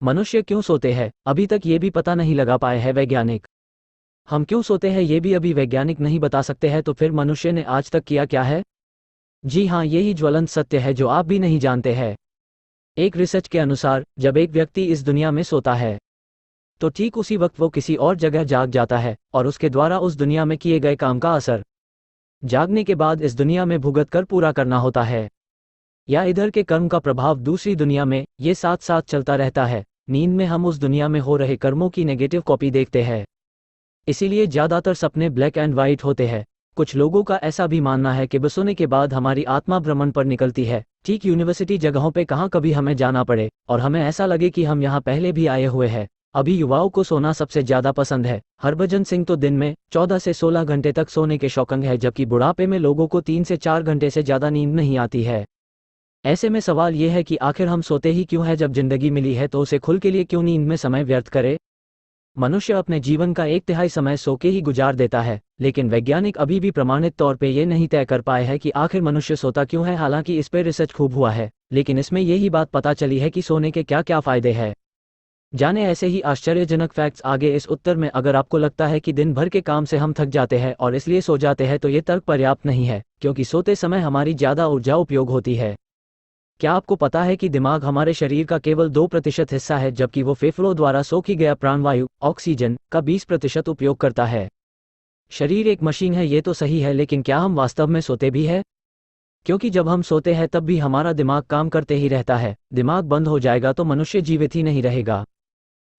मनुष्य क्यों सोते हैं, अभी तक ये भी पता नहीं लगा पाए हैं वैज्ञानिक। हम क्यों सोते हैं ये भी अभी वैज्ञानिक नहीं बता सकते हैं, तो फिर मनुष्य ने आज तक किया क्या है? जी हाँ, यही ज्वलंत सत्य है जो आप भी नहीं जानते हैं। एक रिसर्च के अनुसार जब एक व्यक्ति इस दुनिया में सोता है तो ठीक उसी वक्त वो किसी और जगह जाग जाता है और उसके द्वारा उस दुनिया में किए गए काम का असर जागने के बाद इस दुनिया में भुगत कर पूरा करना होता है। या इधर के कर्म का प्रभाव दूसरी दुनिया में ये साथ साथ चलता रहता है। नींद में हम उस दुनिया में हो रहे कर्मों की नेगेटिव कॉपी देखते हैं, इसीलिए ज़्यादातर सपने ब्लैक एंड वाइट होते हैं। कुछ लोगों का ऐसा भी मानना है कि सोने के बाद हमारी आत्मा भ्रमण पर निकलती है, ठीक यूनिवर्सिटी जगहों पे कहाँ कभी हमें जाना पड़े और हमें ऐसा लगे कि हम यहाँ पहले भी आए हुए हैं। अभी युवाओं को सोना सबसे ज़्यादा पसंद है। हरभजन सिंह तो दिन में 14 से 16 घंटे तक सोने के शौकीन है, जबकि बुढ़ापे में लोगों को 3 से 4 घंटे से ज़्यादा नींद नहीं आती है। ऐसे में सवाल ये है कि आखिर हम सोते ही क्यों है? जब जिंदगी मिली है तो उसे खुल के लिए क्यों नींद में समय व्यर्थ करे? मनुष्य अपने जीवन का 1/3 समय सो के ही गुजार देता है, लेकिन वैज्ञानिक अभी भी प्रमाणित तौर पे ये नहीं तय कर पाए हैं कि आखिर मनुष्य सोता क्यों है। हालांकि इस पे रिसर्च खूब हुआ है, लेकिन इसमें यही बात पता चली है कि सोने के क्या क्या फायदे हैं। जाने ऐसे ही आश्चर्यजनक फैक्ट्स आगे इस उत्तर में। अगर आपको लगता है कि दिन भर के काम से हम थक जाते हैं और इसलिए सो जाते हैं, तो ये तर्क पर्याप्त नहीं है, क्योंकि सोते समय हमारी ज़्यादा ऊर्जा उपयोग होती है। क्या आपको पता है कि दिमाग हमारे शरीर का केवल 2% हिस्सा है, जबकि वो फेफड़ों द्वारा सोखी गया प्राणवायु ऑक्सीजन का 20% उपयोग करता है? शरीर एक मशीन है ये तो सही है, लेकिन क्या हम वास्तव में सोते भी हैं? क्योंकि जब हम सोते हैं तब भी हमारा दिमाग काम करते ही रहता है। दिमाग बंद हो जाएगा तो मनुष्य जीवित ही नहीं रहेगा।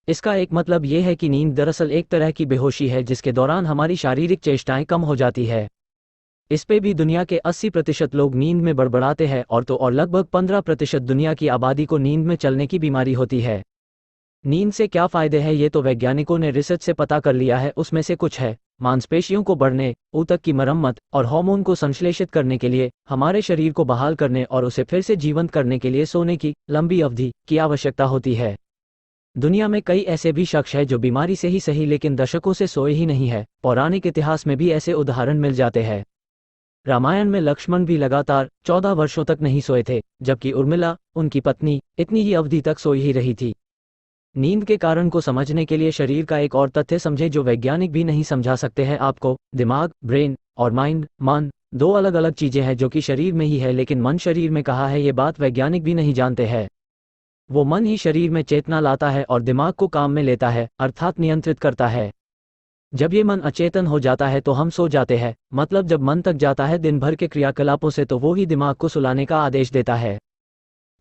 इसका एक मतलब ये है कि नींद दरअसल एक तरह की बेहोशी है, जिसके दौरान हमारी शारीरिक चेष्टाएं कम हो जाती है। इस पे भी दुनिया के 80% लोग नींद में बड़बड़ाते हैं, और लगभग 15% दुनिया की आबादी को नींद में चलने की बीमारी होती है। नींद से क्या फायदे हैं ये तो वैज्ञानिकों ने रिसर्च से पता कर लिया है। उसमें से कुछ है मांसपेशियों को बढ़ने, ऊतक की मरम्मत और हार्मोन को संश्लेषित करने के लिए, हमारे शरीर को बहाल करने और उसे फिर से जीवंत करने के लिए सोने की लंबी अवधि की आवश्यकता होती है। दुनिया में कई ऐसे भी शख्स हैं जो बीमारी से ही सही लेकिन दशकों से सोए ही नहीं है। पौराणिक इतिहास में भी ऐसे उदाहरण मिल जाते हैं। रामायण में लक्ष्मण भी लगातार 14 वर्षों तक नहीं सोए थे, जबकि उर्मिला उनकी पत्नी इतनी ही अवधि तक सोई ही रही थी। नींद के कारण को समझने के लिए शरीर का एक और तथ्य समझे जो वैज्ञानिक भी नहीं समझा सकते हैं आपको। दिमाग, ब्रेन और माइंड, मन, दो अलग अलग चीजें हैं जो कि शरीर में ही है, लेकिन मन शरीर में कहाँ है ये बात वैज्ञानिक भी नहीं जानते हैं। वो मन ही शरीर में चेतना लाता है और दिमाग को काम में लेता है, अर्थात नियंत्रित करता है। जब ये मन अचेतन हो जाता है तो हम सो जाते हैं। मतलब जब मन थक जाता है दिन भर के क्रियाकलापों से, तो वो ही दिमाग को सुलाने का आदेश देता है।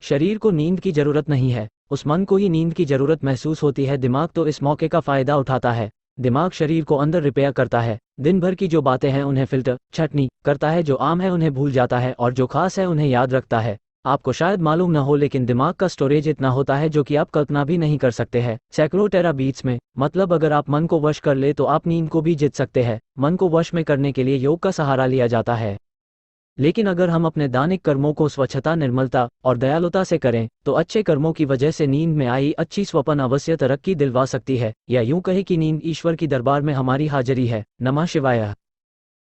शरीर को नींद की जरूरत नहीं है, उस मन को ही नींद की जरूरत महसूस होती है। दिमाग तो इस मौके का फायदा उठाता है। दिमाग शरीर को अंदर रिपेयर करता है। दिन भर की जो बातें हैं उन्हें फिल्टर छटनी करता है, जो आम है उन्हें भूल जाता है और जो खास है उन्हें याद रखता है। आपको शायद मालूम न हो, लेकिन दिमाग का स्टोरेज इतना होता है जो कि आप कल्पना भी नहीं कर सकते हैं। सैकड़ों टेराबीट्स में। मतलब अगर आप मन को वश कर ले तो आप नींद को भी जीत सकते हैं। मन को वश में करने के लिए योग का सहारा लिया जाता है, लेकिन अगर हम अपने दैनिक कर्मों को स्वच्छता, निर्मलता और दयालुता से करें तो अच्छे कर्मों की वजह से नींद में आई अच्छी स्वप्न अवश्य तरक्की दिलवा सकती है। या यूं कहे कि नींद ईश्वर की दरबार में हमारी हाजिरी है। नमः शिवाय।